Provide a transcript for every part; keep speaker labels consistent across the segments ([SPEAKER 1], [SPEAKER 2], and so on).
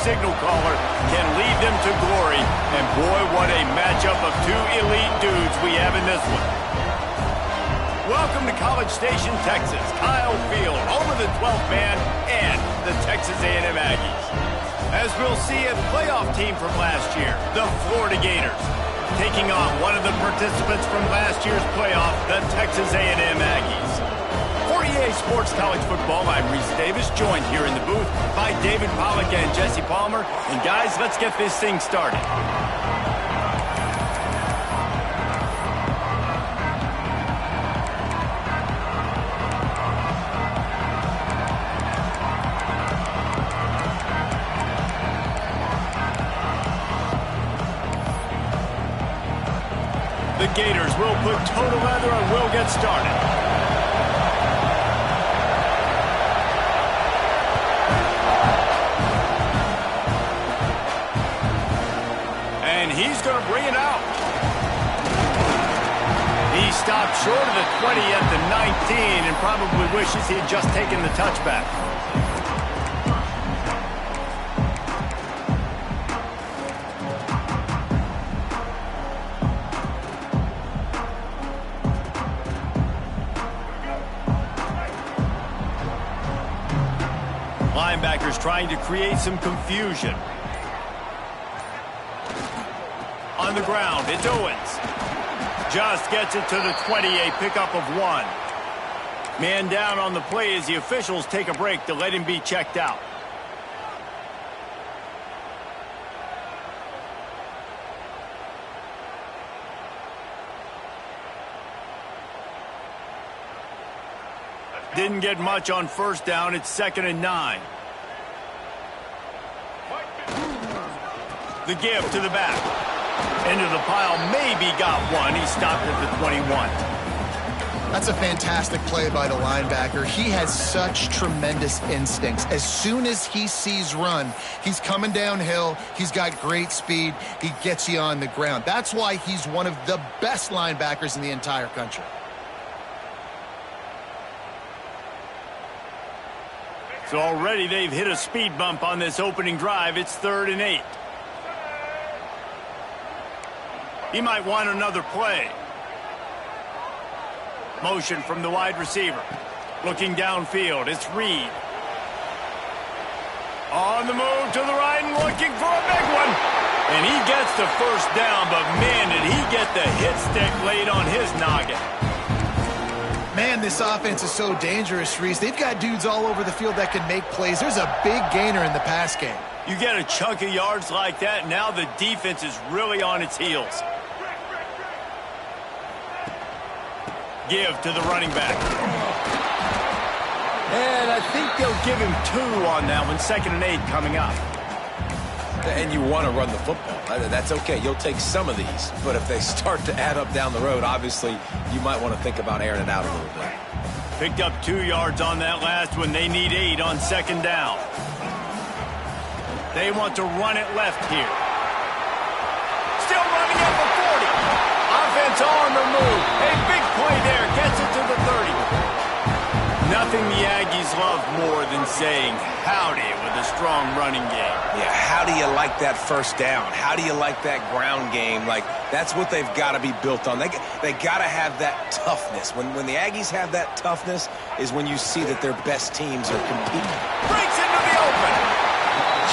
[SPEAKER 1] signal caller can lead them to glory. And boy, what a matchup of two elite dudes we have in this one. Welcome to College Station, Texas. Kyle Field, home of the 12th man and the Texas A&M Aggies. As we'll see, a playoff team from last year, the Florida Gators, taking on one of the participants from last year's playoff, the Texas A&M Aggies. For EA Sports College Football, I'm Reese Davis, joined here in the booth by David Pollack and Jesse Palmer. And guys, let's get this thing started. The Gators will put total leather and we'll get started. And he's going to bring it out. He stopped short of the 20 at the 19 and probably wishes he had just taken the touchback. Linebackers trying to create some confusion. On the ground, it's Owens. Just gets it to the 20, a pickup of 1. Man down on the play as the officials take a break to let him be checked out. Didn't get much on first down. It's 2nd and 9. The give to the back. Into the pile, maybe got one. He stopped at the 21.
[SPEAKER 2] That's a fantastic play by the linebacker. He has such tremendous instincts. As soon as he sees run, he's coming downhill. He's got great speed. He gets you on the ground. That's why he's one of the best linebackers in the entire country.
[SPEAKER 1] So already they've hit a speed bump on this opening drive. It's 3rd and 8. He might want another play. Motion from the wide receiver. Looking downfield, it's Reed. On the move to the right and looking for a big one. And he gets the first down, but man, did he get the hit stick laid on his noggin.
[SPEAKER 2] Man, this offense is so dangerous, Reese. They've got dudes all over the field that can make plays. There's a big gainer in the pass game.
[SPEAKER 1] You get a chunk of yards like that, now the defense is really on its heels. Give to the running back. And I think they'll give him 2 on that one. 2nd and 8 coming up.
[SPEAKER 3] And you want to run the football. That's okay. You'll take some of these. But if they start to add up down the road, obviously, you might want to think about airing it out a little bit.
[SPEAKER 1] Picked up 2 yards on that last one. They need 8 on 2nd down. They want to run it left here. Still running at the 40. Offense on the move. A big play there. Gets it to the 30. Nothing the Aggies love more than saying howdy with a strong running game.
[SPEAKER 3] Yeah, how do you like that first down? How do you like that ground game? Like, that's what they've got to be built on. They got to have that toughness. When the Aggies have that toughness is when you see that their best teams are competing.
[SPEAKER 1] Breaks into the open.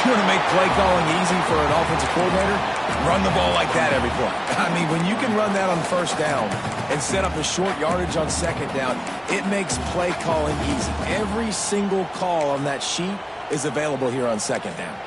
[SPEAKER 3] You want to make play calling easy for an offensive coordinator? Run the ball like that every play. I mean, when you can run that on first down and set up a short yardage on 2nd down, it makes play calling easy. Every single call on that sheet is available here on 2nd down.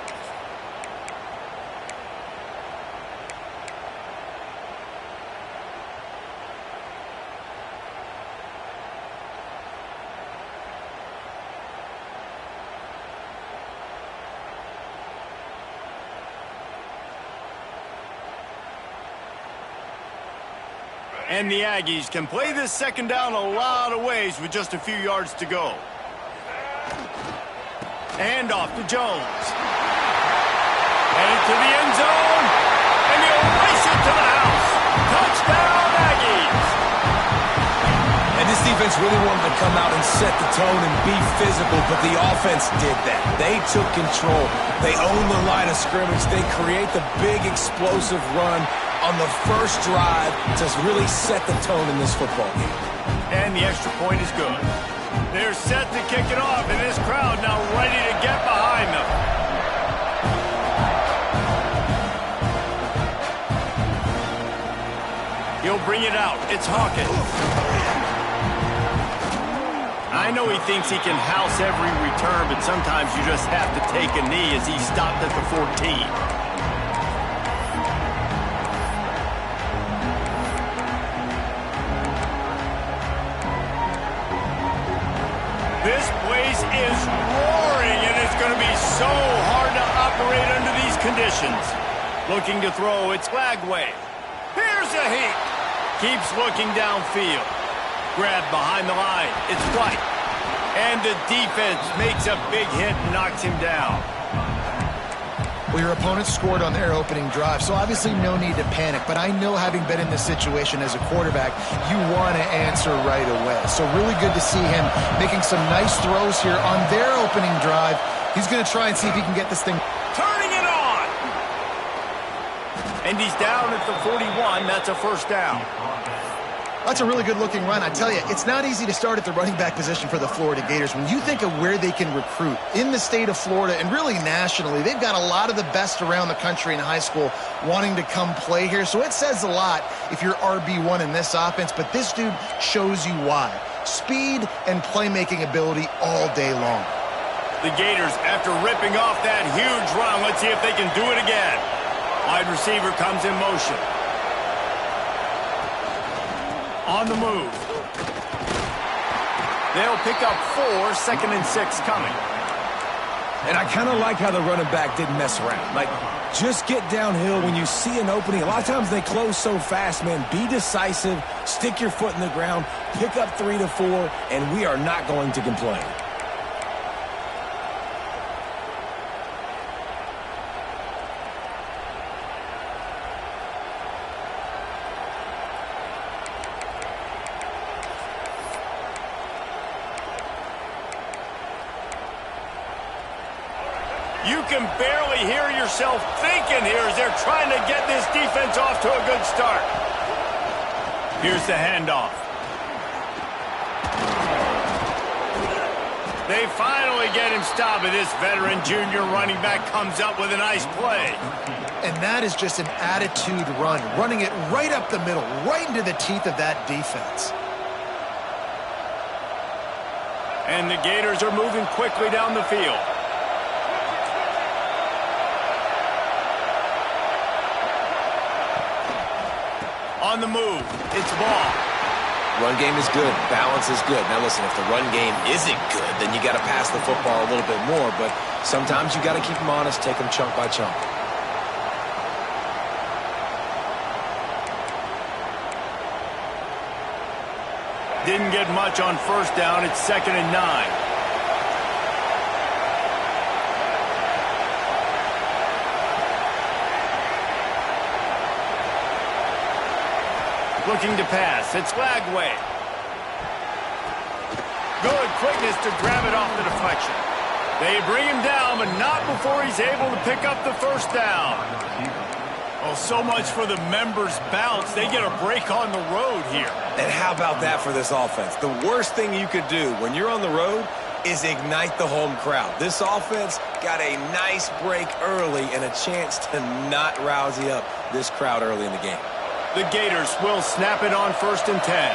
[SPEAKER 1] And the Aggies can play this 2nd down a lot of ways with just a few yards to go. And off to Jones. Headed to the end zone. And he'll race it to the house. Touchdown, Aggies.
[SPEAKER 3] And this defense really wanted to come out and set the tone and be physical, but the offense did that. They took control. They owned the line of scrimmage. They create the big explosive run on the first drive to really set the tone in this football game.
[SPEAKER 1] And the extra point is good. They're set to kick it off, and this crowd now ready to get behind them. He'll bring it out. It's Hawkins. I know he thinks he can house every return, but sometimes you just have to take a knee as he stopped at the 14. This place is roaring, and it's going to be so hard to operate under these conditions. Looking to throw, it's Lagway. Here's a heat. Keeps looking downfield. Grab behind the line. It's White. And the defense makes a big hit and knocks him down.
[SPEAKER 2] Well, your opponent scored on their opening drive, so obviously no need to panic. But I know, having been in this situation as a quarterback, you want to answer right away. So really good to see him making some nice throws here on their opening drive. He's going to try and see if he can get this thing
[SPEAKER 1] Turning it on! And he's down at the 41. That's a first down.
[SPEAKER 2] That's a really good-looking run. I tell you, it's not easy to start at the running back position for the Florida Gators. When you think of where they can recruit in the state of Florida and really nationally, they've got a lot of the best around the country in high school wanting to come play here. So it says a lot if you're RB1 in this offense, but this dude shows you why. Speed and playmaking ability all day long.
[SPEAKER 1] The Gators, after ripping off that huge run, let's see if they can do it again. Wide receiver comes in motion. On the move. They'll pick up 4, 2nd and 6 coming.
[SPEAKER 3] And I kind of like how the running back didn't mess around. Like, just get downhill when you see an opening. A lot of times they close so fast, man. Be decisive, stick your foot in the ground, pick up 3 to 4, and we are not going to complain.
[SPEAKER 1] You can barely hear yourself thinking here as they're trying to get this defense off to a good start. Here's the handoff. They finally get him stopped, and this veteran junior running back comes up with a nice play.
[SPEAKER 2] And that is just an attitude run, running it right up the middle, right into the teeth of that defense.
[SPEAKER 1] And the Gators are moving quickly down the field. On the move, it's Ball.
[SPEAKER 3] Run game is good. Balance is good. Now listen, if the run game isn't good, then you got to pass the football a little bit more. But sometimes you got to keep them honest, take them chunk by chunk.
[SPEAKER 1] Didn't get much on first down. It's 2nd and 9. Looking to pass. It's Lagway. Good quickness to grab it off the deflection. They bring him down, but not before he's able to pick up the first down. Oh, so much for the members' bounce. They get a break on the road here.
[SPEAKER 3] And how about that for this offense? The worst thing you could do when you're on the road is ignite the home crowd. This offense got a nice break early and a chance to not rousey up this crowd early in the game.
[SPEAKER 1] The Gators will snap it on 1st and 10.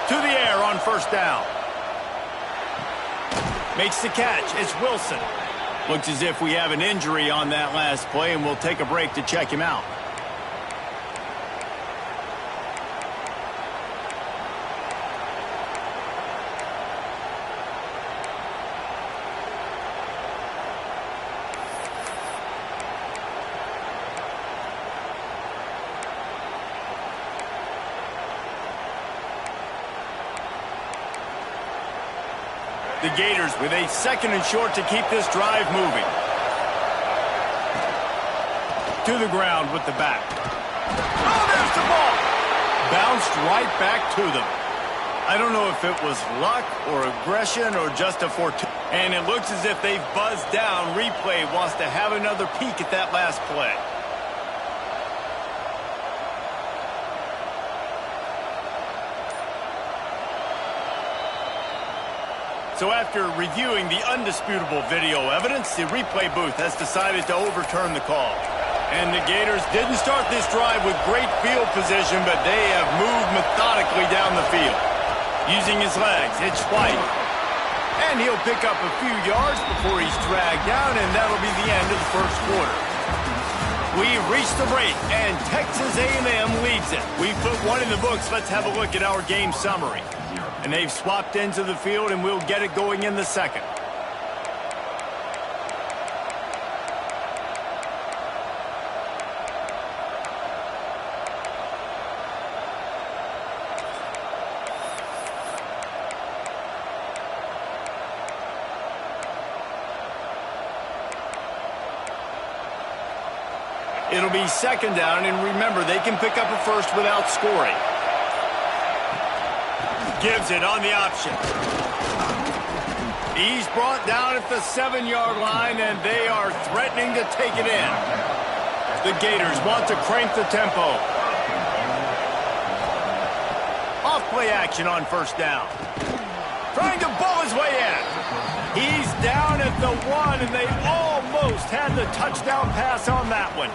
[SPEAKER 1] To the air on first down. Makes the catch. It's Wilson. Looks as if we have an injury on that last play, and we'll take a break to check him out. The Gators with a 2nd and short to keep this drive moving. To the ground with the back. Oh, there's the ball. bounced right back to them. I don't know if it was luck or aggression or just a fortune. And it looks as if they've buzzed down. Replay wants to have another peek at that last play. So after reviewing the undisputable video evidence, the replay booth has decided to overturn the call. And the Gators didn't start this drive with great field position, but they have moved methodically down the field. Using his legs, it's White. And he'll pick up a few yards before he's dragged down, and that'll be the end of the first quarter. We've reached the break, and Texas A&M leads it. We've put one in the books. Let's have a look at our game summary. And they've swapped into the field, and we'll get it going in the second. It'll be second down, and remember, they can pick up a first without scoring. Gives it on the option. He's brought down at the 7-yard line, and they are threatening to take it in. The Gators want to crank the tempo. Off play action on first down. Trying to bull his way in. He's down at the 1, and they almost had the touchdown pass on that one.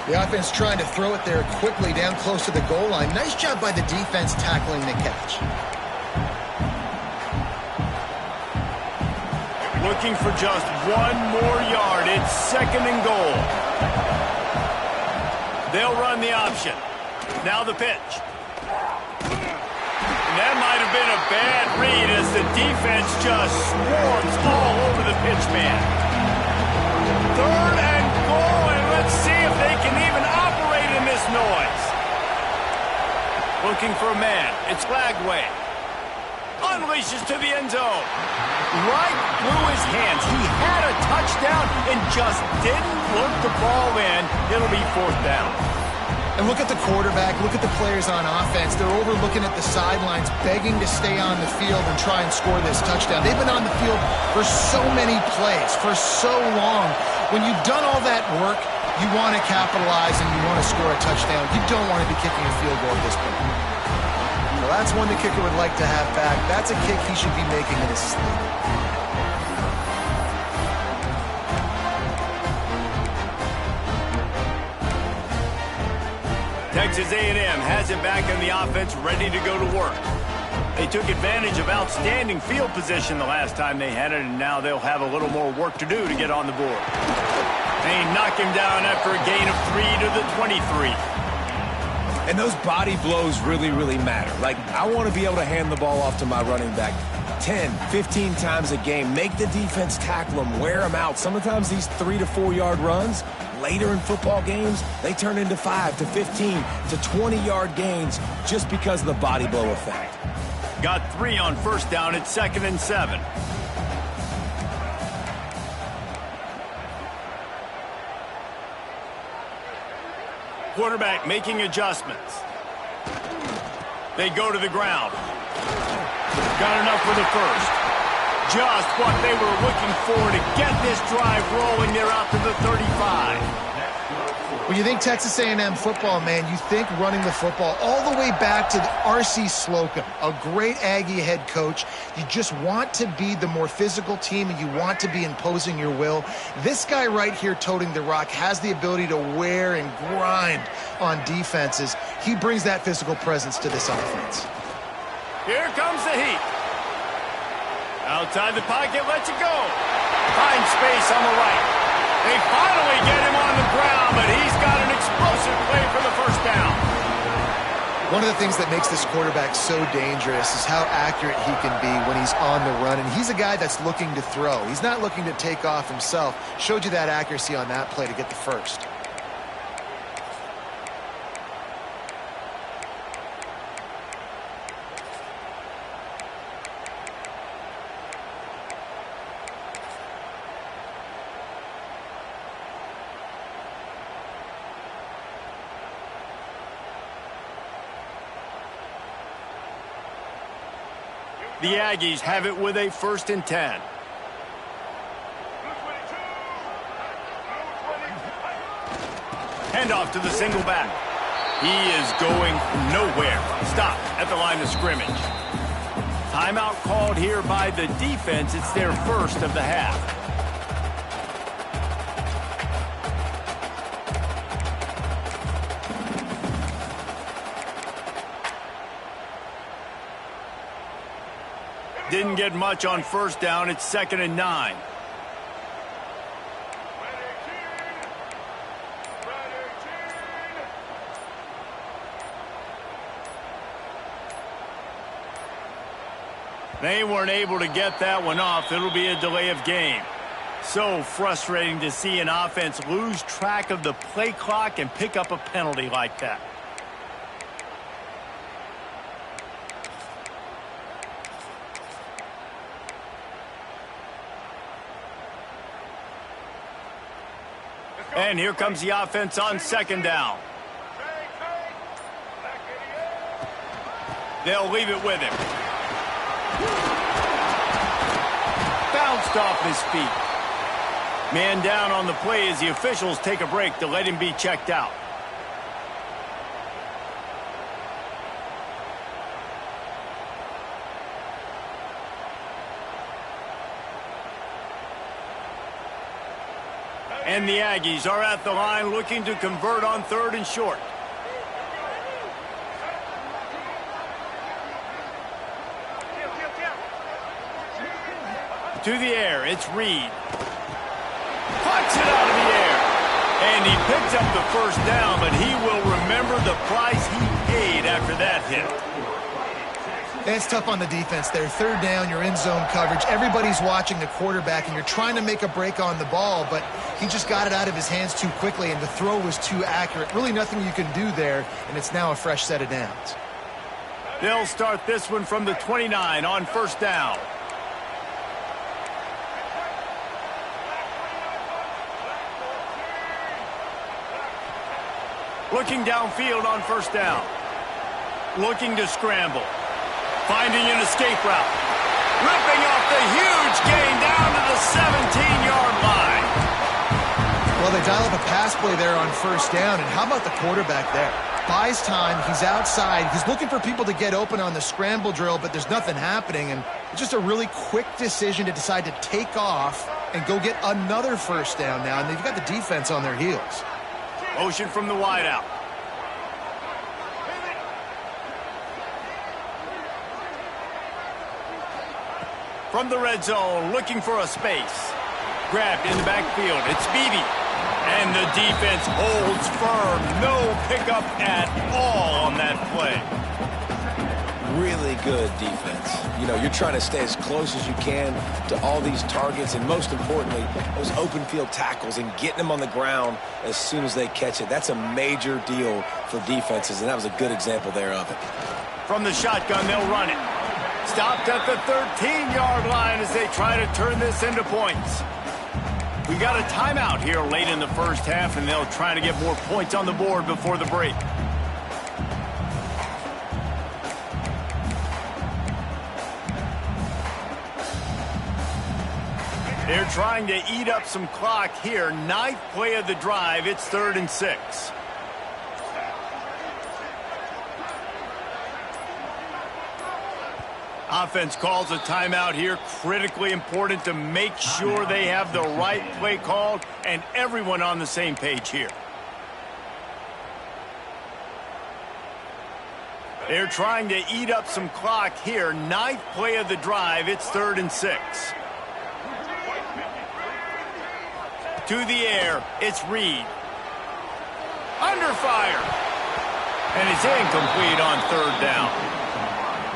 [SPEAKER 2] The offense trying to throw it there quickly down close to the goal line. Nice job by the defense tackling the catch.
[SPEAKER 1] Looking for just one more yard. It's second and goal. They'll run the option. Now the pitch. And that might have been a bad read as the defense just swarms all over the pitch man. Third and goal, and let's see if they can even operate in this noise. Looking for a man. It's Lagway. Unleashes to the end zone. Right through his hands. He had a touchdown and just didn't look the ball in. It'll be fourth down.
[SPEAKER 2] And look at the quarterback, look at the players on offense. They're over looking at the sidelines, begging to stay on the field and try and score this touchdown. They've been on the field for so many plays, for so long. When you've done all that work, you want to capitalize and you want to score a touchdown. You don't want to be kicking a field goal at this point. Well, that's one the kicker would like to have back. That's a kick he should be making in his sleep.
[SPEAKER 1] Texas A&M has it back in the offense, ready to go to work. They took advantage of outstanding field position the last time they had it, and now they'll have a little more work to do to get on the board. They knock him down after a gain of 3 to the 23.
[SPEAKER 3] And those body blows really, really matter. Like, I want to be able to hand the ball off to my running back 10, 15 times a game. Make the defense tackle him, wear him out. Sometimes these 3 to 4 yard runs, later in football games, they turn into 5 to 15 to 20-yard gains just because of the body blow effect.
[SPEAKER 1] Got 3 on first down at 2nd and 7. Quarterback making adjustments. They go to the ground. Got enough for the first. Just what they were looking for to get this drive rolling. They're out to the 35.
[SPEAKER 2] When you think Texas A&M football, man, you think running the football all the way back to R.C. Slocum, a great Aggie head coach. You just want to be the more physical team, and you want to be imposing your will. This guy right here toting the rock has the ability to wear and grind on defenses. He brings that physical presence to this offense.
[SPEAKER 1] Here comes the heat. Outside the pocket, lets it go. Finds space on the right. They finally get him on the ground, but he's got an explosive play for the first down.
[SPEAKER 2] One of the things that makes this quarterback so dangerous is how accurate he can be when he's on the run. And he's a guy that's looking to throw. He's not looking to take off himself. Showed you that accuracy on that play to get the first.
[SPEAKER 1] The Aggies have it with a 1st and 10. Handoff to the single back. He is going nowhere. Stop at the line of scrimmage. Timeout called here by the defense. It's their first of the half. Didn't get much on 1st down. It's 2nd and 9. They weren't able to get that one off. It'll be a delay of game. So frustrating to see an offense lose track of the play clock and pick up a penalty like that. And here comes the offense on 2nd down. They'll leave it with him. Bounced off his feet. Man down on the play as the officials take a break to let him be checked out. And the Aggies are at the line looking to convert on 3rd and short. To the air, it's Reed. Pucks it out of the air. And he picks up the 1st down, but he will remember the price he paid after that hit.
[SPEAKER 2] It's tough on the defense there. 3rd down, you're in zone coverage. Everybody's watching the quarterback, and you're trying to make a break on the ball, but he just got it out of his hands too quickly, and the throw was too accurate. Really nothing you can do there, and it's now a fresh set of downs.
[SPEAKER 1] They'll start this one from the 29 on 1st down. Looking downfield on 1st down. Looking to scramble. Finding an escape route. Ripping off the huge gain down to the 17-yard line.
[SPEAKER 2] Well, they dial up a pass play there on 1st down, and how about the quarterback there? Buys time, he's outside, he's looking for people to get open on the scramble drill, but there's nothing happening, and it's just a really quick decision to decide to take off and go get another 1st down now, and they've got the defense on their heels.
[SPEAKER 1] Motion from the wideout. From the red zone, looking for a space. Grabbed in the backfield. It's Beebe. And the defense holds firm. No pickup at all on that play.
[SPEAKER 3] Really good defense. You know, you're trying to stay as close as you can to all these targets, and most importantly, those open field tackles and getting them on the ground as soon as they catch it. That's a major deal for defenses, and that was a good example there of it.
[SPEAKER 1] From the shotgun, they'll run it. Stopped at the 13-yard line as they try to turn this into points. We got a timeout here late in the 1st half, and they'll try to get more points on the board before the break. They're trying to eat up some clock here. 9th play of the drive. It's 3rd and 6. Offense calls a timeout here. Critically important to make sure they have the right play called and everyone on the same page here. They're trying to eat up some clock here. 9th play of the drive. It's 3rd and 6. To the air, it's Reed. Under fire. And it's incomplete on 3rd down.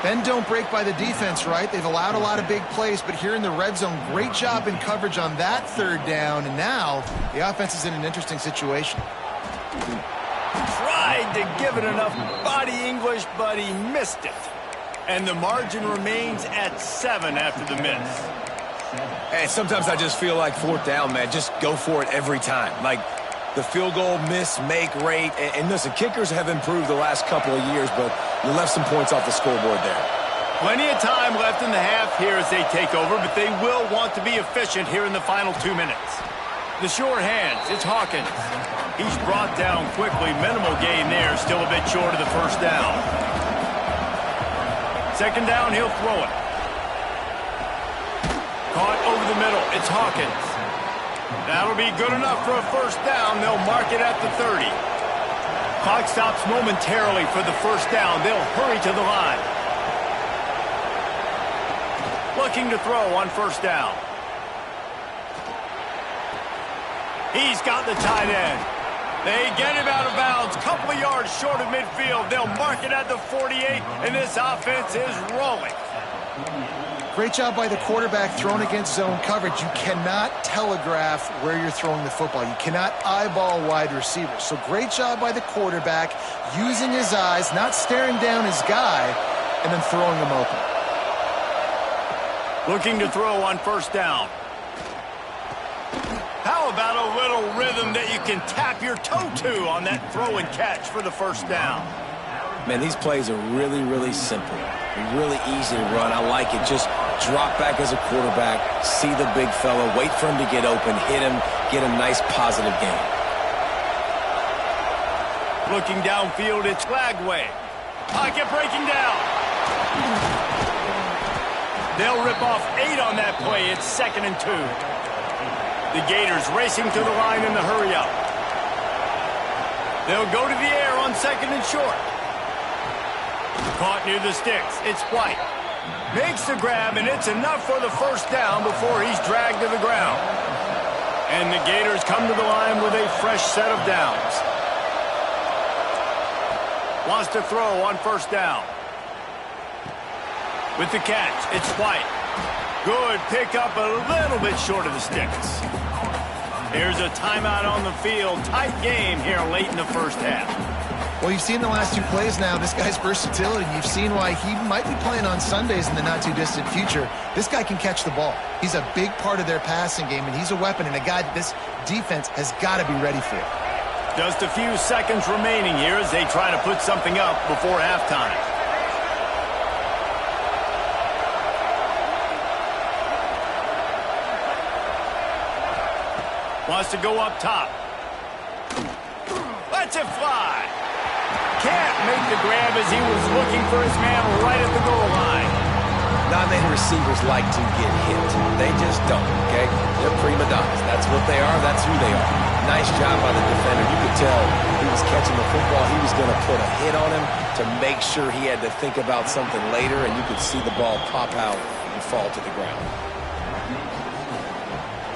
[SPEAKER 2] Bend don't break by the defense, right? They've allowed a lot of big plays, but here in the red zone, great job in coverage on that 3rd down, and now the offense is in an interesting situation.
[SPEAKER 1] Tried to give it enough body English, but he missed it. And the margin remains at 7 after the miss.
[SPEAKER 3] Hey, sometimes I just feel like 4th down, man. Just go for it every time. Like, the field goal miss-make rate. And listen, kickers have improved the last couple of years, but you left some points off the scoreboard there.
[SPEAKER 1] Plenty of time left in the half here as they take over, but they will want to be efficient here in the final 2 minutes. The sure hands, it's Hawkins. He's brought down quickly. Minimal gain there, still a bit short of the first down. Second down, he'll throw it. Caught over the middle, it's Hawkins. That'll be good enough for a first down. They'll mark it at the 30. Clock stops momentarily for the first down. They'll hurry to the line. Looking to throw on first down. He's got the tight end. They get him out of bounds. Couple of yards short of midfield. They'll mark it at the 48, and this offense is rolling.
[SPEAKER 2] Great job by the quarterback thrown against zone coverage. You cannot telegraph where you're throwing the football. You cannot eyeball wide receivers. So great job by the quarterback using his eyes, not staring down his guy, and then throwing him open.
[SPEAKER 1] Looking to throw on first down. How about a little rhythm that you can tap your toe to on that throw and catch for the first down?
[SPEAKER 3] Man, these plays are really, really simple. Really easy to run. I like it. Just drop back as a quarterback, see the big fella, wait for him to get open, hit him, get a nice positive gain.
[SPEAKER 1] Looking downfield, it's Lagway. Pocket breaking down. They'll rip off 8 on that play. It's 2nd and 2. The Gators racing to the line in the hurry-up. They'll go to the air on 2nd and short. Caught near the sticks. It's White. Makes the grab, and it's enough for the first down before he's dragged to the ground. And the Gators come to the line with a fresh set of downs. Wants to throw on first down. With the catch, it's White. Good pickup, a little bit short of the sticks. Here's a timeout on the field. Tight game here late in the first half.
[SPEAKER 2] Well, you've seen the last 2 plays now. This guy's versatility. You've seen why he might be playing on Sundays in the not-too-distant future. This guy can catch the ball. He's a big part of their passing game, and he's a weapon and a guy that this defense has got to be ready for.
[SPEAKER 1] Just a few seconds remaining here as they try to put something up before halftime. Wants to go up top. Lets it fly. Can't make the grab as he was looking for his man right at the goal line.
[SPEAKER 3] Not many receivers like to get hit. They just don't, okay? They're prima donnas. That's what they are. That's who they are. Nice job by the defender. You could tell he was catching the football. He was going to put a hit on him to make sure he had to think about something later, and you could see the ball pop out and fall to the ground.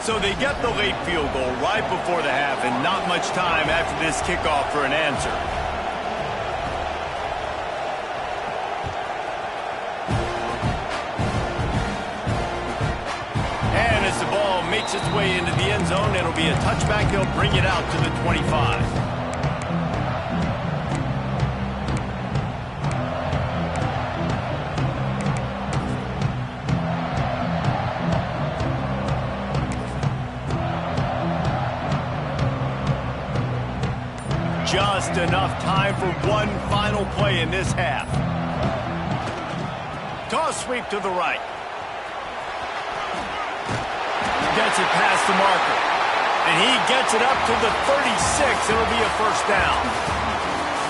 [SPEAKER 1] So they get the late field goal right before the half, and not much time after this kickoff for an answer. And as the ball makes its way into the end zone, it'll be a touchback. They'll bring it out to the 25. Just enough time for one final play in this half. Toss sweep to the right. Gets it past the marker. And he gets it up to the 36. It'll be a first down.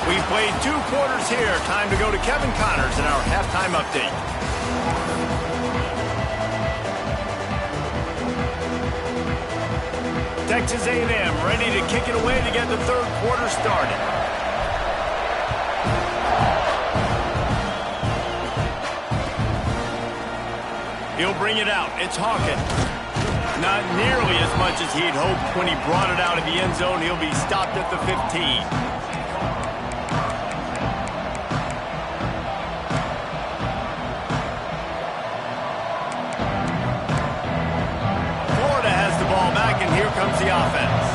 [SPEAKER 1] We've played 2 quarters here. Time to go to Kevin Connors in our halftime update. Texas A&M ready to kick it away to get the 3rd quarter started. He'll bring it out. It's Hawkins. Not nearly as much as he'd hoped when he brought it out of the end zone. He'll be stopped at the 15. Here comes the offense.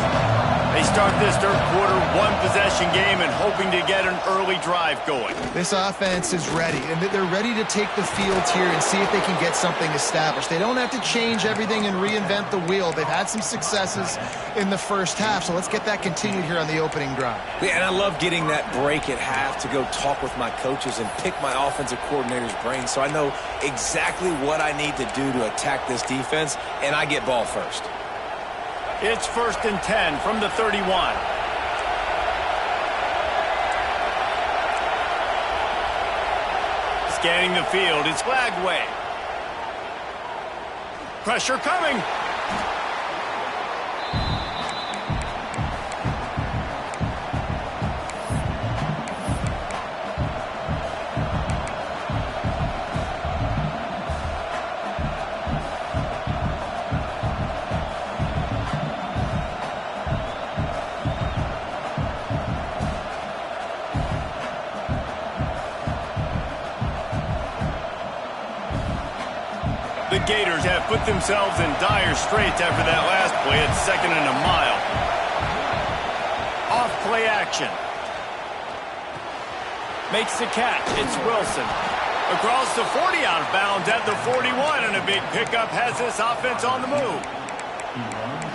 [SPEAKER 1] They start this third quarter one-possession game and hoping to get an early drive going.
[SPEAKER 2] This offense is ready, and they're ready to take the field here and see if they can get something established. They don't have to change everything and reinvent the wheel. They've had some successes in the first half, so let's get that continued here on the opening drive.
[SPEAKER 3] Yeah, and I love getting that break at half to go talk with my coaches and pick my offensive coordinator's brain so I know exactly what I need to do to attack this defense, and I get ball first.
[SPEAKER 1] It's 1st and 10 from the 31. Scanning the field, it's Lagway. Pressure coming. The Gators have put themselves in dire straits after that last play at 2nd and a mile. Off play action. Makes the catch. It's Wilson. Across the 40, out of bounds at the 41, and a big pickup has this offense on the move.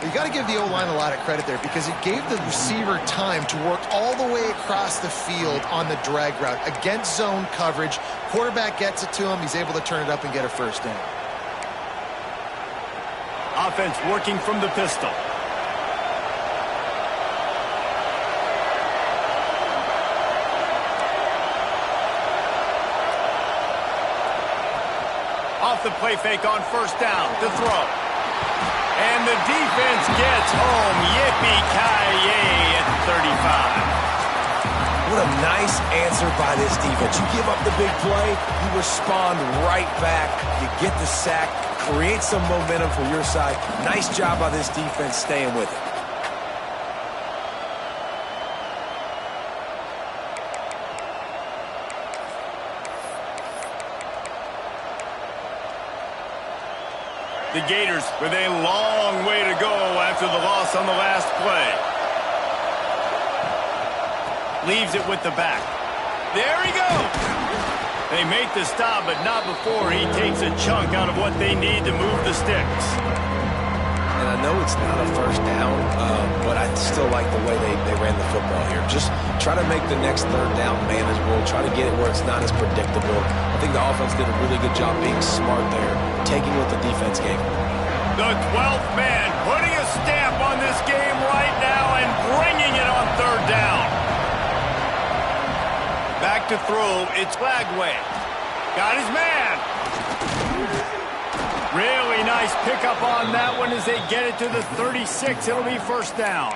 [SPEAKER 2] You got to give the O-line a lot of credit there because it gave the receiver time to work all the way across the field on the drag route against zone coverage. Quarterback gets it to him. He's able to turn it up and get a first down.
[SPEAKER 1] Offense working from the pistol. Off the play fake on 1st down to throw. And the defense gets home. Yippee-ki-yay at the 35.
[SPEAKER 3] What a nice answer by this defense. You give up the big play, you respond right back, you get the sack, create some momentum for your side. Nice job by this defense staying with it.
[SPEAKER 1] The Gators with a long way to go after the loss on the last play. Leaves it with the back. There he goes. They make the stop, but not before he takes a chunk out of what they need to move the sticks.
[SPEAKER 3] And I know it's not a first down, but I still like the way they ran the football here. Just try to make the next 3rd down manageable. Try to get it where it's not as predictable. I think the offense did a really good job being smart there, taking what the defense gave them.
[SPEAKER 1] The 12th man putting a stamp on this game right now and bringing it on 3rd down. Back to throw, it's Lagway. Got his man. Really nice pickup on that one as they get it to the 36. It'll be 1st down.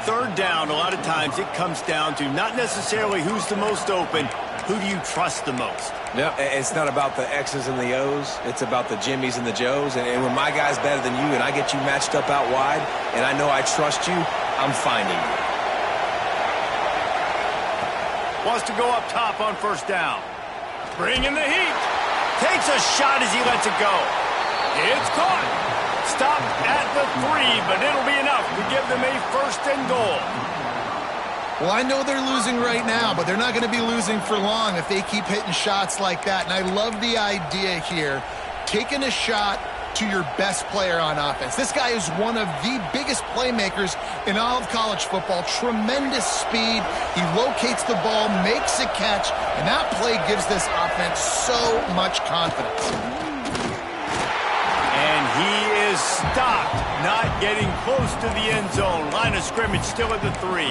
[SPEAKER 1] 3rd down, a lot of times it comes down to not necessarily who's the most open, who do you trust the most?
[SPEAKER 3] Yeah, it's not about the X's and the O's. It's about the Jimmies and the Joes. And when my guy's better than you and I get you matched up out wide and I know I trust you, I'm finding you.
[SPEAKER 1] Wants to go up top on 1st down. Bringing the heat. Takes a shot as he lets it go. It's caught. Stop at the 3, but it'll be enough to give them a 1st and goal.
[SPEAKER 2] Well, I know they're losing right now, but they're not going to be losing for long if they keep hitting shots like that. And I love the idea here, taking a shot to your best player on offense. This guy is one of the biggest playmakers in all of college football. Tremendous speed. He locates the ball, makes a catch, and that play gives this offense so much confidence.
[SPEAKER 1] And he is stopped, not getting close to the end zone. Line of scrimmage still at the 3.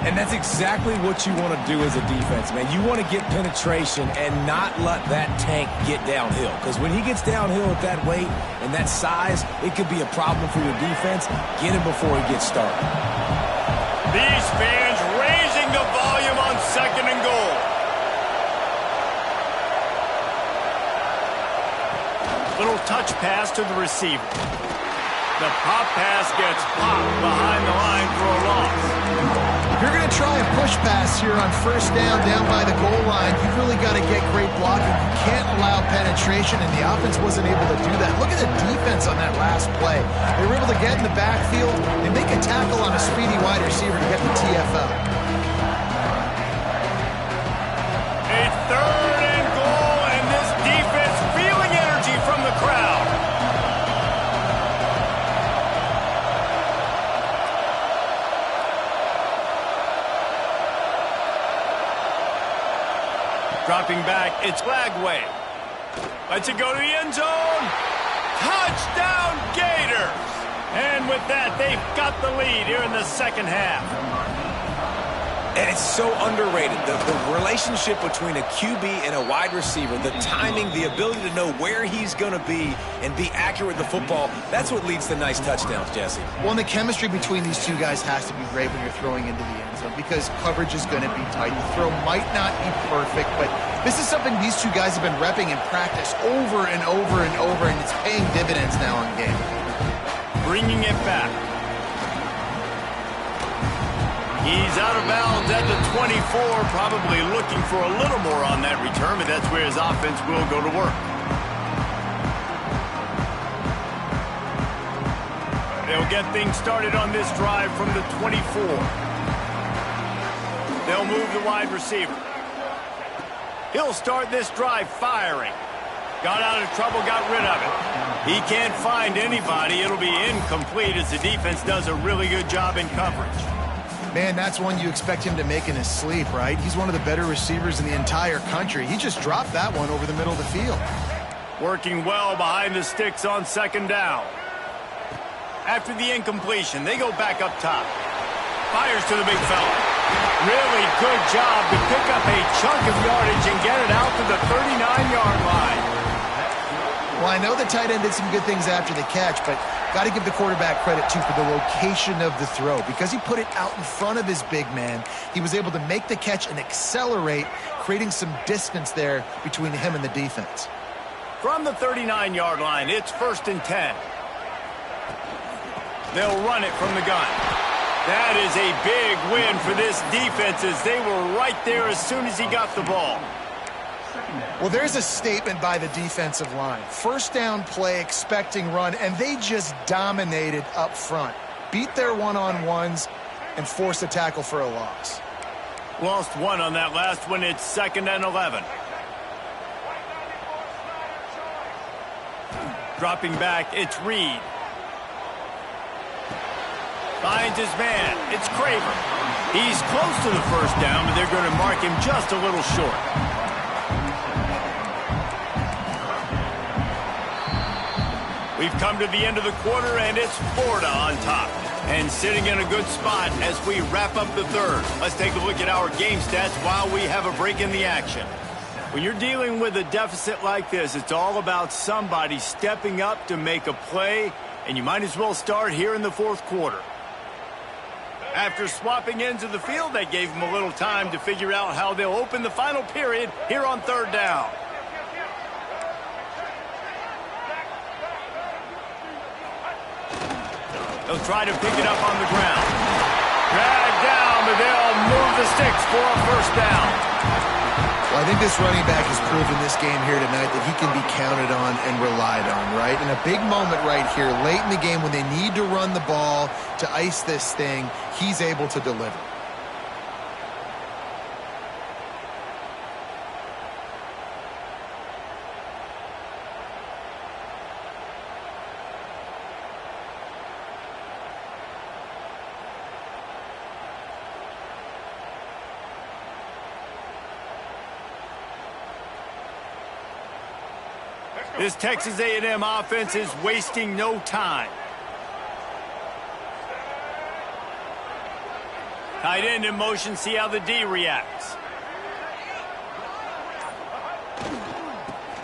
[SPEAKER 3] And that's exactly what you want to do as a defense, man. You want to get penetration and not let that tank get downhill. Because when he gets downhill at that weight and that size, it could be a problem for your defense. Get him before he gets started.
[SPEAKER 1] These fans raising the volume on 2nd and goal. Little touch pass to the receiver. The pop pass gets popped behind the line for a loss.
[SPEAKER 2] If you're going to try a push pass here on 1st down by the goal line, you've really got to get great blocking. You can't allow penetration, and the offense wasn't able to do that. Look at the defense on that last play. They were able to to get in the backfield and make a tackle on a speedy wide receiver to get the TFL.
[SPEAKER 1] A 3rd and goal, and this defense feeling energy from the crowd. Dropping back, it's Lagway. Lets it go to the end zone. Touchdown, Gators! And with that, they've got the lead here in the second half.
[SPEAKER 3] And it's so underrated. The relationship between a QB and a wide receiver, the timing, the ability to know where he's going to be and be accurate with the football, that's what leads to nice touchdowns, Jesse.
[SPEAKER 2] Well, and the chemistry between these two guys has to be great when you're throwing into the end zone because coverage is going to be tight. The throw might not be perfect, but this is something these two guys have been repping in practice over and over and over, and it's paying dividends now in game.
[SPEAKER 1] Bringing it back. He's out of bounds at the 24, probably looking for a little more on that return, but that's where his offense will go to work. They'll get things started on this drive from the 24. They'll move the wide receiver. He'll start this drive firing. Got out of trouble, got rid of it. He can't find anybody. It'll be incomplete as the defense does a really good job in coverage.
[SPEAKER 2] Man, that's one you expect him to make in his sleep, right? He's one of the better receivers in the entire country. He just dropped that one over the middle of the field.
[SPEAKER 1] Working well behind the sticks on 2nd down. After the incompletion, they go back up top. Fires to the big fella. Really good job to pick up a chunk of yardage and get it out to the 39-yard line.
[SPEAKER 2] Well, I know the tight end did some good things after the catch, but got to give the quarterback credit, too, for the location of the throw. Because he put it out in front of his big man, he was able to make the catch and accelerate, creating some distance there between him and the defense.
[SPEAKER 1] From the 39-yard line, it's 1st and 10. They'll run it from the gun. That is a big win for this defense as they were right there as soon as he got the ball.
[SPEAKER 2] Well, there's a statement by the defensive line. 1st down play, expecting run, and they just dominated up front. Beat their one-on-ones and forced a tackle for a loss.
[SPEAKER 1] Lost one on that last one. It's 2nd and 11. Dropping back, it's Reed. Finds his man. It's Craver. He's close to the 1st down, but they're going to mark him just a little short. We've come to the end of the quarter, and it's Florida on top. And sitting in a good spot as we wrap up the 3rd. Let's take a look at our game stats while we have a break in the action. When you're dealing with a deficit like this, it's all about somebody stepping up to make a play, and you might as well start here in the 4th quarter. After swapping ends of the field, that gave them a little time to figure out how they'll open the final period here on 3rd down. They'll try to pick it up on the ground. Dragged down, but they'll move the sticks for a 1st down.
[SPEAKER 2] Well, I think this running back has proven this game here tonight that he can be counted on and relied on, right? In a big moment right here, late in the game when they need to run the ball to ice this thing, he's able to deliver.
[SPEAKER 1] This Texas A&M offense is wasting no time. Tight end in motion, see how the D reacts.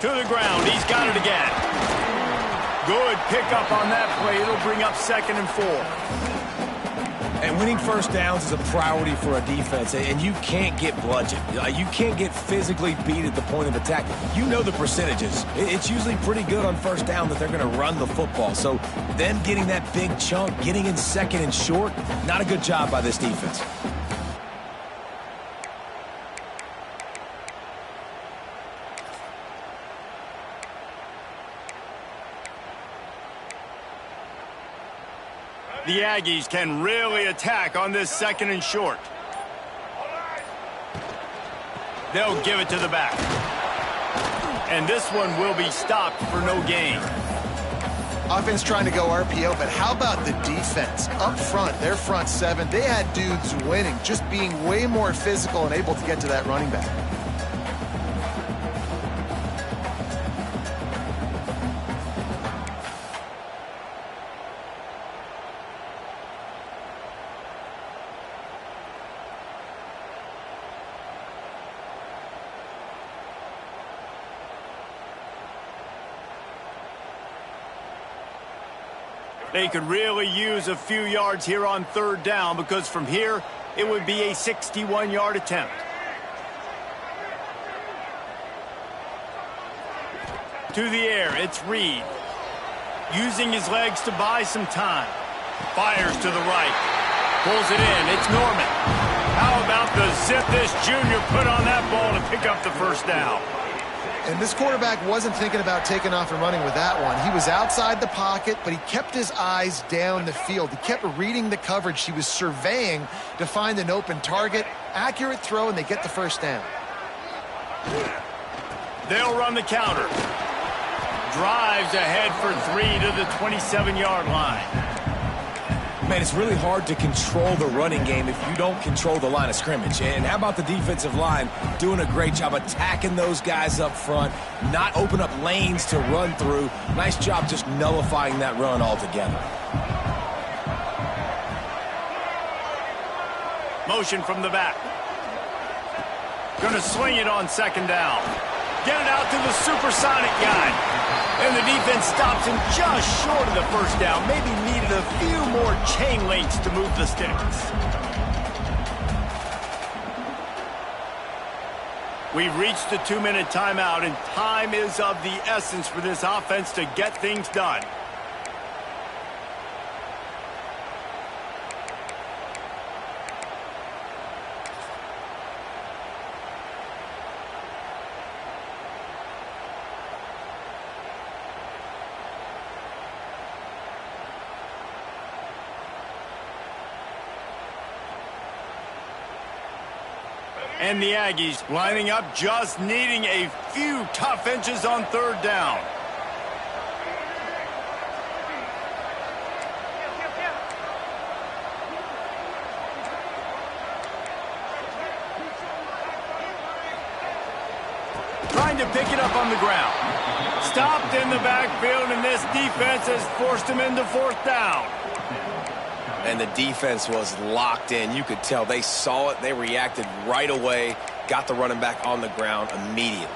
[SPEAKER 1] To the ground, he's got it again. Good pickup on that play. It'll bring up 2nd and 4.
[SPEAKER 3] And winning 1st downs is a priority for a defense, and you can't get bludgeoned. You can't get physically beat at the point of attack. You know the percentages. It's usually pretty good on 1st down that they're going to run the football. So them getting that big chunk, getting in 2nd and short, not a good job by this defense.
[SPEAKER 1] The Aggies can really attack on this 2nd and short. They'll give it to the back. And this one will be stopped for no gain.
[SPEAKER 2] Offense trying to go RPO, but how about the defense? Up front, their front 7, they had dudes winning, just being way more physical and able to get to that running back.
[SPEAKER 1] They could really use a few yards here on 3rd down because from here, it would be a 61-yard attempt. To the air, it's Reed. Using his legs to buy some time. Fires to the right. Pulls it in. It's Norman. How about the zip this junior put on that ball to pick up the 1st down?
[SPEAKER 2] And this quarterback wasn't thinking about taking off and running with that one. He was outside the pocket, but he kept his eyes down the field. He kept reading the coverage. He was surveying to find an open target. Accurate throw, and they get the 1st down.
[SPEAKER 1] They'll run the counter. Drives ahead for 3 to the 27-yard line.
[SPEAKER 3] Man, it's really hard to control the running game if you don't control the line of scrimmage. And how about the defensive line doing a great job attacking those guys up front, not open up lanes to run through. Nice job just nullifying that run altogether.
[SPEAKER 1] Motion from the back. Gonna swing it on 2nd down. Get it out to the supersonic guy. And the defense stops him just short of the 1st down. Maybe needed a few more chain links to move the sticks. We've reached the 2-minute timeout, and time is of the essence for this offense to get things done. And the Aggies lining up, just needing a few tough inches on 3rd down. Trying to pick it up on the ground. Stopped in the backfield, and this defense has forced him into 4th down.
[SPEAKER 3] And the defense was locked in. You could tell they saw it. They reacted right away. Got the running back on the ground immediately.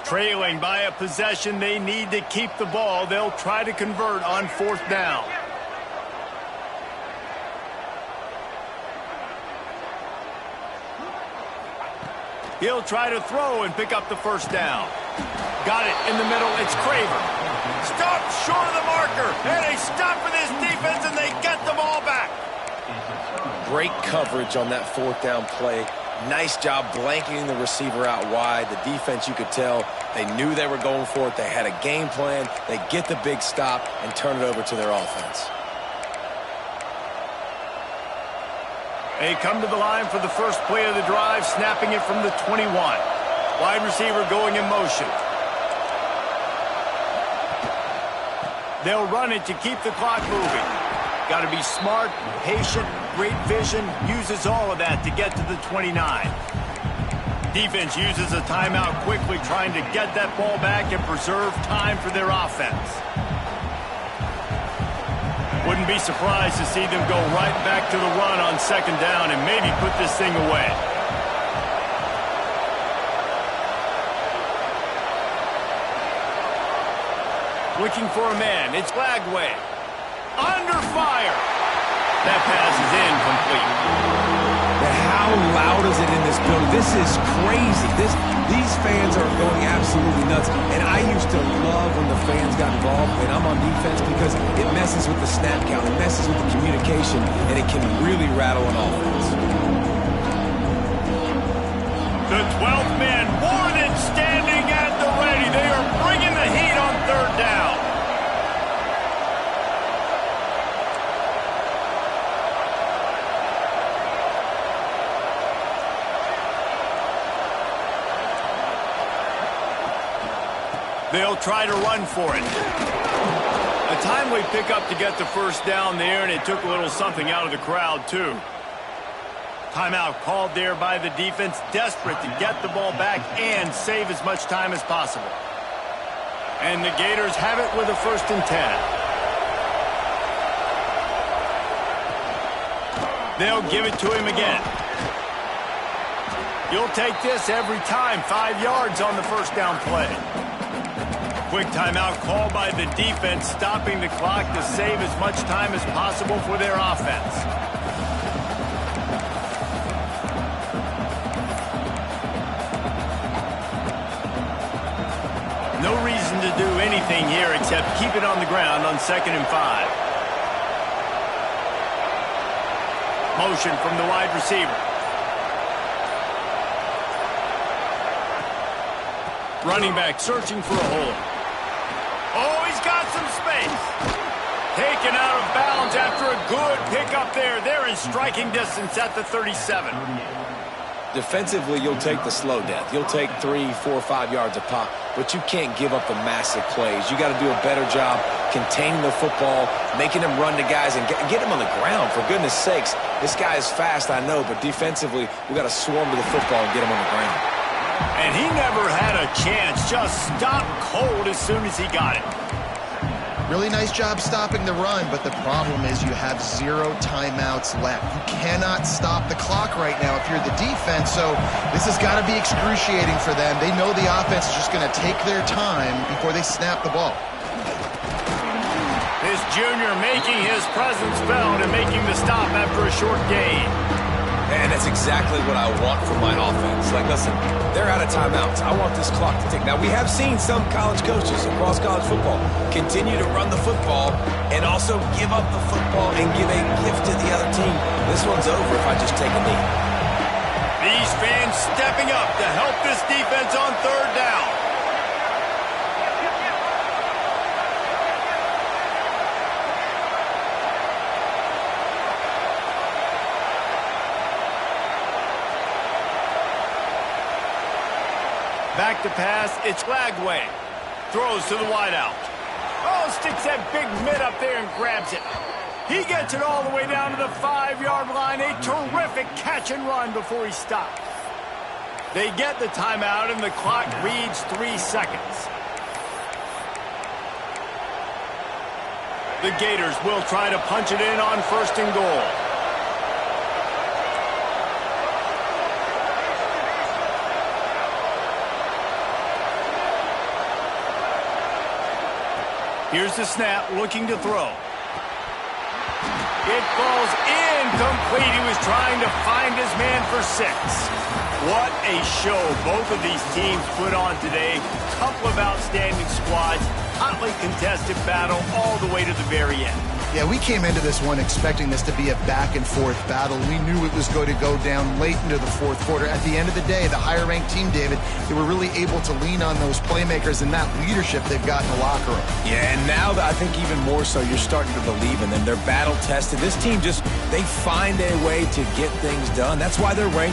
[SPEAKER 1] Trailing by a possession, they need to keep the ball. They'll try to convert on 4th down. He'll try to throw and pick up the 1st down. Got it in the middle. It's Craver. Stopped short of the marker. And they stop for this defense, and they get the ball back.
[SPEAKER 3] Great coverage on that 4th down play. Nice job blanketing the receiver out wide. The defense, you could tell, they knew they were going for it. They had a game plan. They get the big stop and turn it over to their offense.
[SPEAKER 1] They come to the line for the first play of the drive, snapping it from the 21. Wide receiver going in motion. They'll run it to keep the clock moving. Got to be smart, patient, great vision, uses all of that to get to the 29. Defense uses a timeout quickly, trying to get that ball back and preserve time for their offense. Wouldn't be surprised to see them go right back to the run on 2nd down and maybe put this thing away. Looking for a man. It's Lagway. Under fire. That pass is incomplete.
[SPEAKER 3] And how loud is it in this building? This is crazy. These fans are going absolutely nuts. And I used to love when the fans got involved, and I'm on defense, because it messes with the snap count, it messes with the communication, and it can really rattle an offense.
[SPEAKER 1] The 12th man more than standing at the ready. They are bringing the heat on third down. They'll try to run for it. A timely pickup to get the first down there, and it took a little something out of the crowd, too. Timeout called there by the defense, desperate to get the ball back and save as much time as possible. And the Gators have it with a 1st and 10. They'll give it to him again. You'll take this every time. 5 yards on the first down play. Quick timeout called by the defense, stopping the clock to save as much time as possible for their offense. No reason to do anything here except keep it on the ground on 2nd and 5. Motion from the wide receiver. Running back searching for a hole. Oh, he's got some space. Taken out of bounds after a good pickup there. They're in striking distance at the 37.
[SPEAKER 3] Defensively, you'll take the slow death. You'll take 3, 4, 5 yards a pop, but you can't give up the massive plays. You got to do a better job containing the football, making them run to guys, and get them on the ground. For goodness sakes, this guy is fast, I know, but defensively, we got to swarm to the football and get him on the ground.
[SPEAKER 1] And he never had a chance. Just stopped cold as soon as he got it.
[SPEAKER 2] Really nice job stopping the run, but the problem is you have 0 timeouts left. You cannot stop the clock right now if you're the defense, so this has got to be excruciating for them. They know the offense is just going to take their time before they snap the ball.
[SPEAKER 1] This junior making his presence felt and making the stop after a short gain.
[SPEAKER 3] And that's exactly what I want from my offense. Like, listen, they're out of timeouts. I want this clock to tick. Now, we have seen some college coaches across college football continue to run the football and also give up the football and give a gift to the other team. This one's over if I just take a knee.
[SPEAKER 1] These fans stepping up to help this defense on third down. Back to pass, it's Lagway. Throws to the wideout. Oh, sticks that big mid up there and grabs it. He gets it all the way down to the 5-yard line. A terrific catch and run before he stopped. They get the timeout, and the clock reads 3 seconds. The Gators will try to punch it in on 1st and goal. Here's the snap, looking to throw. It falls incomplete. He was trying to find his man for 6. What a show both of these teams put on today. Couple of outstanding squads. Hotly contested battle all the way to the very end.
[SPEAKER 2] Yeah, we came into this one expecting this to be a back-and-forth battle. We knew it was going to go down late into the 4th quarter. At the end of the day, the higher-ranked team, David, they were really able to lean on those playmakers and that leadership they've got in the locker room.
[SPEAKER 3] Yeah, and now I think even more so, you're starting to believe in them. They're battle-tested. This team just, they find a way to get things done. That's why they're ranked